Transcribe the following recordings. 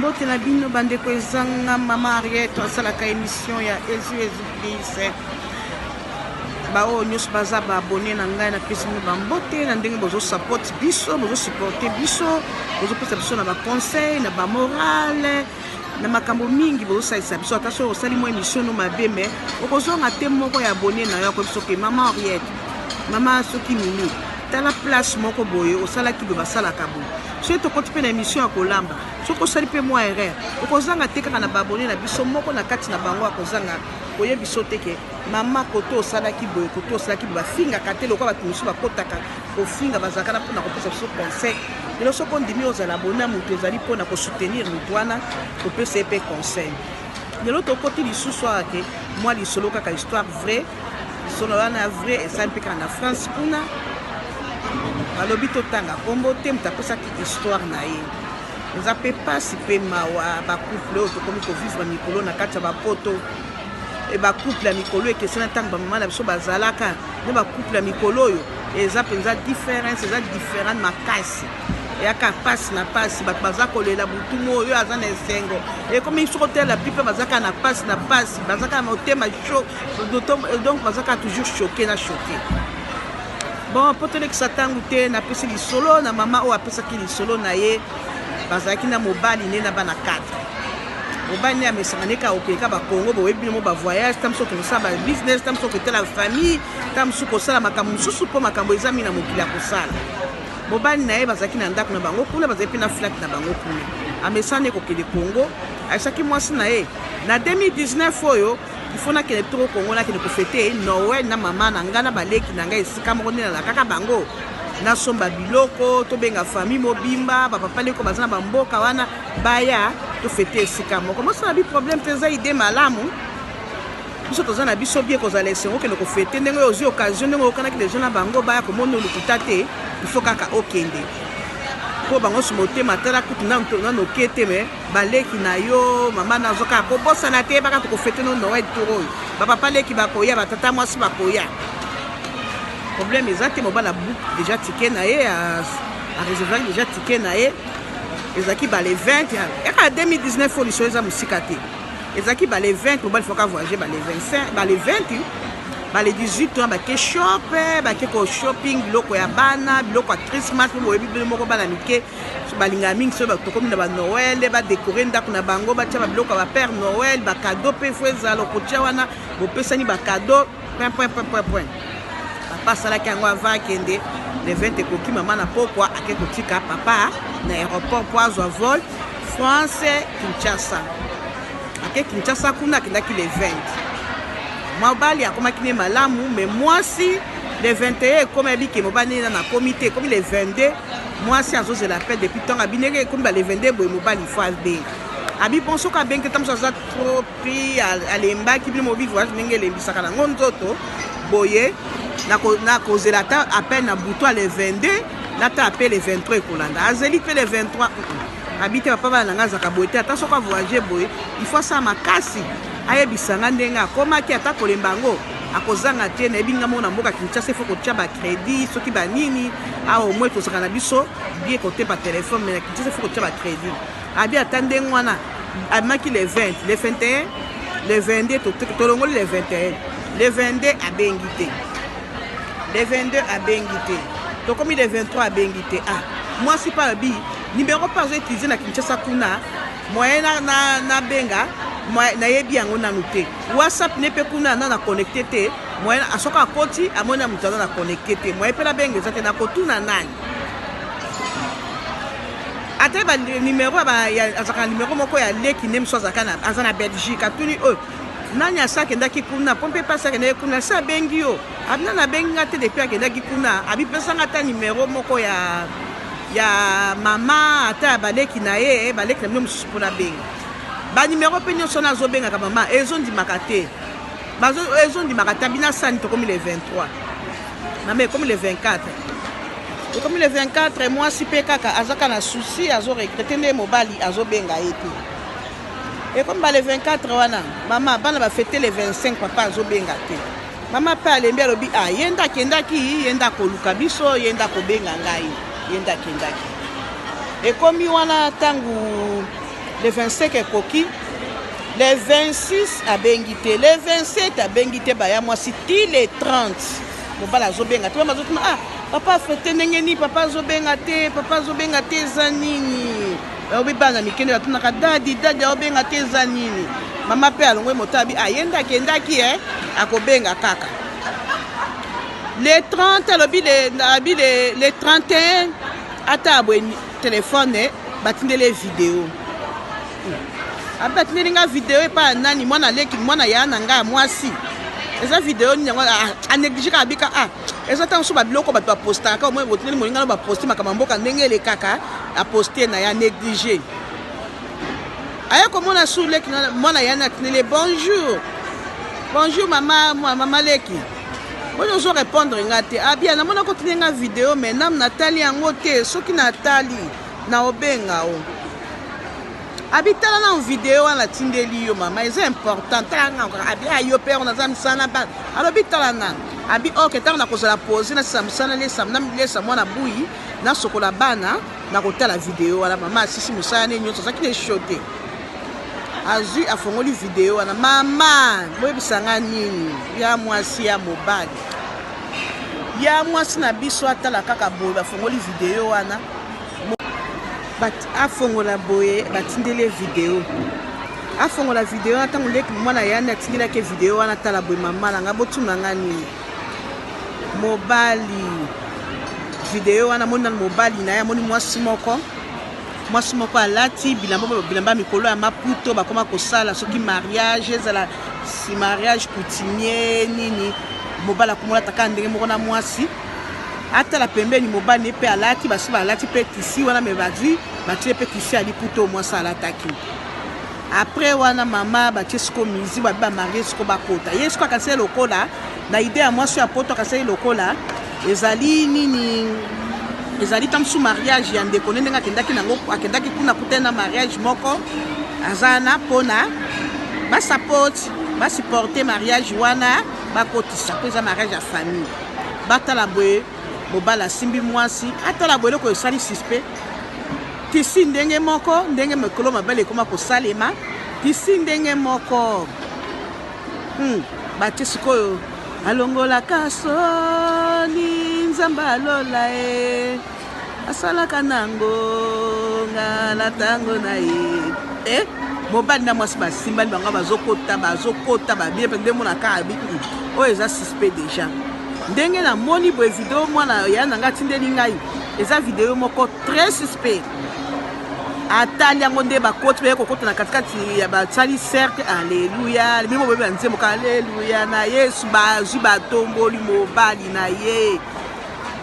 Mbote na bino bandeko ezanga mama Ariette asalaka émission ya Jésus bao nyos baza ba abonné na ngai na pesi ni bambote na ndenge bozo support biso bozo supporter biso bozo pesa biso na ba conseil na ba morale na makambo mingi bozo saisa biso ataso osali mo émission no mabeme okozonga te moko ya abonné na yo ko biso ke mama Ariette mama soki mini tala place moko boye osala ki ba sala kabo so to koti pe na émission ya kolamba so ko sali pe mo erreur okozanga te kaka na ba abonné na biso moko na kati na bango akozanga koye biso teke mama koto osalaki boye koto osalaki ba finga katelo kwa batu musu bakotaka ko finga bazaka na pona kopesa biso conseil lelo soko ndimi ozala abonné mutu ezali pona ko soutenir mutu wana ko pesa pe conseil lelo to koti lisusu ake moi lisolo kaka histoire vrai solo wana vrai esali pe kana France kuna alobi totanga kombo te mutapesa ki histoire na ye eza pe pasi pe mawa ba couple oyo tokomi ko vivre mikolo na kati ya bapoto e ba couple ya mikolo ekesena ntango bamama na biso bazalaka ne ba couple ya mikolo oyo eza mpenza différence eza différent makasi eyaka pasi na pasi bato baza kolela butumu oyo aza na esengo ekomi soko te la pipe bazaka na pasi bazaka na motema chaud donc bazaka toujours choqué na choqué bon po tolekisa ntango te napesi lisolo na mama oyo apesaki lisolo na ye bazalaki na mobali ne na bana 4 mobali ne amesanga neka okeka bakongo boyebi mo bavoyage tam so kosala business tam so kotela famille tam so kosala makambo mosusu mpo makambo eza mingi na mokili ya kosala mobali na ye bazalaki na ndako na bango kuna bazalaki na flat na bango kuna amesana ekokende Congo ayesaki mwasi na ye na 2019 oyo ifo nakende toko Congo nakende kofete Noël na mama na nga na baleki na nga esika moko nde na kaka bango nasomba biloko tobenga famille mobimba bapapa leko baza na bamboka wana baya tofete esika moko moso na bi problème te eza ide malamu biso toza na biso bie kozala esengo okende kofete ndenge oyo ozwi occasion ndenge oyokanaki lejo na bango baya komona olukuta te ifo kaka okende po bango so motema tala kutu nanoke te me baleki na yo mama nazokaka kobosana te baka tokofete no Noël tour oyo bapapa leki bakoya batata mwasi bakoya problème ezate mobala book déjà ticket na ye a réserver déjà ticket na ye ezaki ba les 20 eka 2019 fo liso eza musika te ezaki ba les 20 mobala foka voyager ba les 25 ba les 20 ba les 18 ans ba ke shop ba ke ko shopping biloko ya bana biloko ya Christmas mo yebi bilo moko bana mike so balinga mingi so ba tokomi na ba Noël ba décorer ndako na bango ba tia ba biloko ba Père Noël ba cadeau pe fo ezalo ko tia wana bo pesani ba cadeau point pasalaki yango ava akende le 20 ekoki mama na pokwa ake kotika papa na aéroport po azwa vol France Kinshasa ake Kinshasa kuna akendaki le 20 mobali akomaki ne malamu mais mwasi le 21 ekomi abike mobali na komite ekomi le 22 mwasi azozela appel depuis ntango abineke ekomi ba le 22 boye mobali fo abenga abi ponso ka benga tamso aza trop pris alembaki bino mobi voyage ndenge elembisaka nango nzoto boye na kozela ta appel na buto le 22 nata appel le 23 ekolanda azeli pe le 23 abite papa bana nga zaka boye te ata soka voyager boye il faut ça makasi ayebisanga ndenge akomaki ata kolemba ngo akozanga te na ebinga mona mboka Kinshasa faut kotia ba crédit soki ba nini au moins tosaka na biso bien côté ba téléphone mais na Kinshasa faut kotia ba crédit abi atande ngwana amaki le 20 le 21 le 22 tolongoli le 21 le 22 abengi te le 22 abengi te tokomi le 23 abengi te moi si pas bi numéro pas utilisé na Kinshasa kuna moyen na benga na yebi yango nanu te WhatsApp ne pe kuna na connecté te moyen asoka koti amona mutana na connecté te moyen pe la benga ezate na kotuna nani ate ba numéro ba ya azaka numéro moko ya leki nem so zakana azana Belgique atuni nani asake ndaki kuna pompe pasaka na kuna sa bengi yo abna na benga te depuis akendaki kuna abi pesanga ta numéro moko ya mama ata baleki na ye baleki na mino mususu mpona benga ba numéro pe nyonso na azobengaka mama ezondimaka te ezondimaka te abina sani tokomi le 23 mama ekomi le 24 ekomi le 24 mwasi pe kaka azaka na souci azoregrete nde mobali azobenga ye te ekomi ba le 24 wana mama bana bafete le 25 papa azobenga te mama pe alembi alobi yenda akendaki yenda koluka biso yenda kobenga ngai yenda akendaki ekomi wana ntango le 25 ekoki, le 26 abengite, le 27 abengite baya mwasi ti le 30 mobala azobenga te bazotuna ah papa fete ndenge ni papa azobenga te eza nini obi bana mikende batunaka dadi azobenga te eza nini mama pe alongwe motabi ayendaki akobenga kaka le 30 alobi le 31 ata abwe telefone batindele video abatindeli nga video epa nani mwana leki mwana ya na nga mwasi eza video ni yango anéglige ka bika eza tan so ba biloko bato baposta ka moi botindeli moninga no baposti makama mboka ndenge ele kaka aposter na ya néglige aya komona sur leki mwana ya na tinele bonjour mama leki Bonjour, je répondre à bien, na mona continuer nga vidéo mais nam natali yango te soki natali na obenga o. Habitala na vidéo na tindeli yo mama, c'est important. Tanga abi ayo père na zamsana ba. Alors bitala na. Abi OK tanga na kozala poser na samsana le samnam le samona bui na sokola bana na kotala vidéo ala mama sisi musana nyonso saki ne shoté. Azu afongoli video wana mama boyebisanga nini ya mwasi ya mobali ya mwasi na biso atala kaka boye bafongoli video wana bat afongola boye batindele video afongola video ntango leki mwana yana atindela ke video wana tala boye mama nanga botunanga nini mobali video wana mona mobali na ya moni mwasi moko alati bilamba mikolo ya maputo bakoma kosala soki mariage ezala si mariage coutumier nini mobala komola taka ndenge moko na mwasi atala pembeni mobali pe alati basi balati pe tisi wana me bazwi batie pe tisi ali puto mwasi alataki après wana mama batie siko mizi ba mariage siko bakota ye siko akasela lokola na idée ya mwasi ya poto akasela lokola ezali nini ezali tamsu mariage ya ndeko ndenge akendaki kuna kutena mariage moko azana pona basupporte mariage wana bakotisa po eza mariage ya famille batala boye mobala simbi mwasi atala boye loko esali suspect tisi ndenge moko ndenge mekolo mabele ekoma kosalema tisi ndenge moko batie sikoyo alongolaka soni nzambe alola asalaka nango nga na tango na ye mobali na mwasi basimbani bango bazokota babie nde monaka abi oyo eza suspect déjà ndenge na moni boye video mwana ya nanga atindeli ngai eza video moko très suspect atali yango nde bakoti beye kokota na katikati ya basali cercle alleluya mimo boye banzemoka alleluya na yesu bazwi batomboli mobali na ye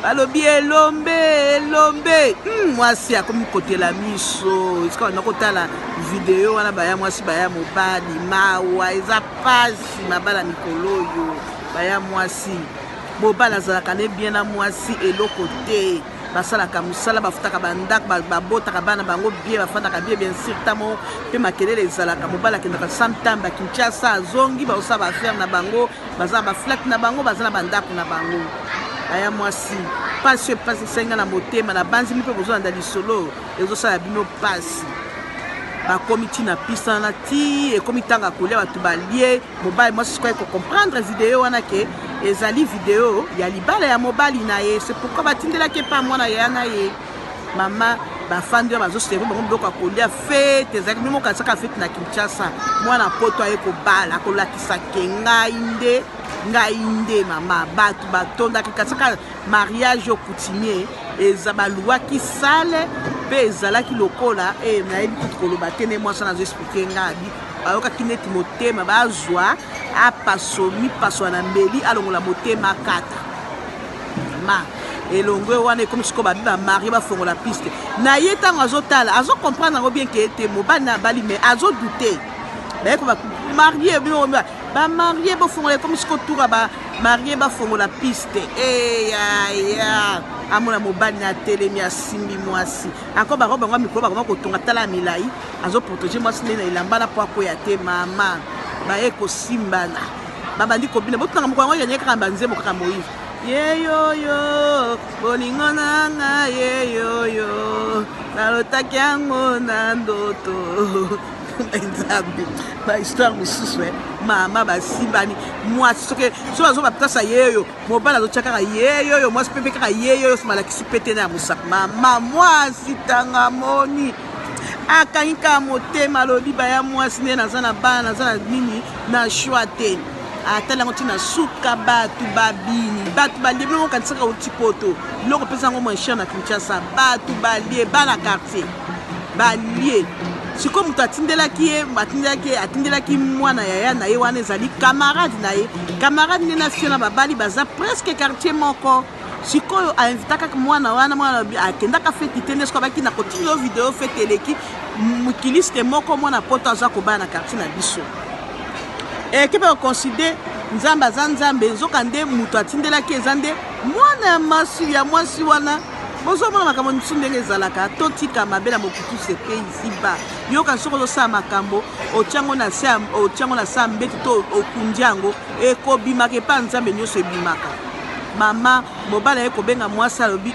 balobi elombe mwasi akomi kotela miso esika wana kotala video wana baya mwasi baya mobali mawa eza pasi mabala mikolo oyo baya mwasi mobali azalaka ne bien na mwasi eloko te basalaka mosala bafutaka bandako babotaka bana bango bien bafandaka bien sûr tamo mpe makelele ezalaka mobali akendaka samtamba kinshasa azongi baosala baaffaire na bango baza baflate na bango baza na bandako na bango aya mwasi pasi esenga na motema na banzimi mpe bozolanda lisolo ezosala bino pasi bakomi ntina pisa na ti ekomi ntanga kolia bato balie mobali mwasi sikoyo ekokomprendre video wana ke ezali video ya libala ya mobali na ye c'est pourquoi batindelaki epa mwana ya na ye mama bafandi oyo bazoservi bango biloko ya kolia fete ezalaki bino moko asaka fete na kinshasa mwana poto aye kobala akolakisa ke ngai nde mama bato batondaki kasaka mariage coutumier eza balwaki sale mpe ezalaki lokola nayebi kutu koloba te ne mwasi nazo explike ngabi bayokaki neti motema bazwa mipaso na mbeli alongola motema kata ma elongwe wana ekomi siko babi bamarie bafongola piste na ye ntango azotala azokomprendre yango bien ke ete mobali na bali me azodute bayeko bamarie bamarie bafongola ekomi siko tura bamarie bafongola piste eyaya amona mobali na telemi asimbi mwasi encore barobe yango mikolo bakoma kotonga tala milai azoprotege mwasi nde na elamba na po akoya te mama baye kosimbana babandi kobina botunanga moko yango yanye kaka banzembo kaka moïse yeyoyo bolingo na nga yeyoyo nalotaki yango na ndoto nzambe bahistoire mosusu mama basimbani mwasi soki bazobapesa yeyo mobali azotya kaka yeyoyo mwasi mpe kaka yeyoyo somalakisi pete na ya mosaka mama mwasi tanga moni akangi kaka motema alobi baya mwasi nde naza na bana naza na nini na shwa te atala yango ntina suka bato babini bato balie biloko okanisaka oti poto biloko opesa yango monchere na Kinshasa bato balie bana quartier balie sikoyo moto atindelaki mwana yaya na ye wana ezali camarade na ye camarade nde na fio na babali baza presque quartier moko sikoyo ainvitaka mwana wana akendaka feti te nde sikoyo abaki na kotinga video feti eleki mokiliste moko mwana poto aza kobaya na quartier na biso ekipe okonsidere nzambe aza nzambe nzoka nde moto atindelaki eza nde mwana ya mwasi wana bozomona makambo mosusu ndenge ezalaka totika mabe na mokutu sepe iziba yoka soki ozosala makambo otyango na sa mbeti to okundi yango ekobimaka epa nzambe nyonso ebimaka mama mobali aye kobenga mwasi alobi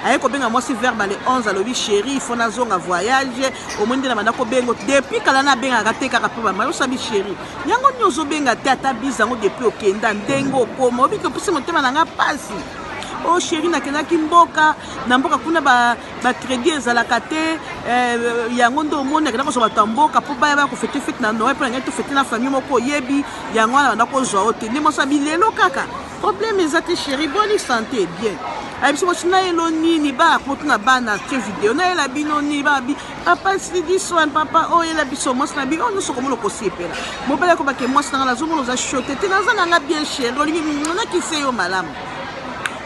aye kobenga mwasi vers bale 11 alobi chéri il faut nazonga voyage omoi nde na banda kobenga depuis kala nabengaka te kaka mpe bama yosabi chéri yango nini ozobenga te ata biza yango depuis okenda ndenge okoma obiki opesi motema na nga mpasi o chéri nakendaki mboka na mboka kuna bacrédit ezalaka te yango nde omoni akenda kozwa bato ya mboka mpo baya kofete fete na noe mpo na ngai tofete na famille moko oyebi yango wana banda kozwa o te nde mosabi lelo kaka problème eza te chéri boni santé bien ayebi soki nayelo nini bakotuna bana te video nayela bino nini babi papa sidi soin papa oyela biso mwasi na bino nyonso komona okosiepela mobali akobake mwasi nanga nazomona oza chote te naza nanga bien chéri olingi nakise yo malamu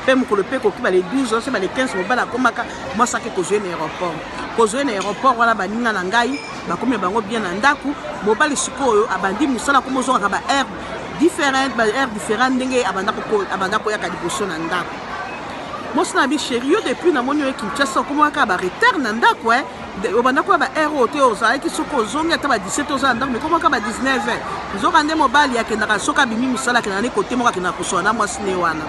mpe mokolo mpe koki bale 12 ans bale 15 mobali akomaka mwasi ake kozwa na aéroport wana baninga na ngai bakomi bango bien na ndako mobali sikoyo abandi mosala komozongaka ba air différent ndenge abanda koyaka liboso na ndako mwasi na bi chéri yo depuis namoni oyo Kinshasa okomaka baretere na ndako obanda koya ba air oyo te ozalaki soki ozongi ata ba 17 oza na ndako mekomaka ba 19 nzoka nde mobali akendaka soki abimi mosala akendaka ne kote moko akendaka kosola na mwasi ne wana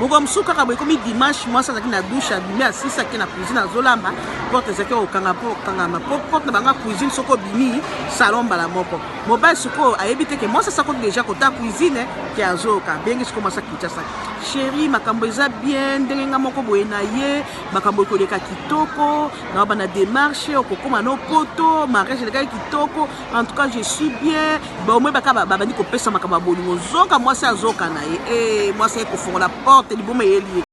moko mosusu kaka boye komi dimanche mwasi azalaki na douche abimi asisaki na cuisine azolamba porte ezalaki okangama porte na banga cuisine soki obimi salon mbala moko mobali sikoyo ayebi te ke mwasi asako deja kota cuisine ke azoyoka bengi sikoyo mwasi Kinshasa chéri makambo eza bien ndenge nga moko boye na ye makambo ekoleka kitoko na bana démarche okokoma no poto mariage elekaki kitoko en tout cas je suis bien baomoi baka babandi kopesa makambo ya bolingo zoka mwasi azoka na ye mwasi aye kofongola porte liboma eyeli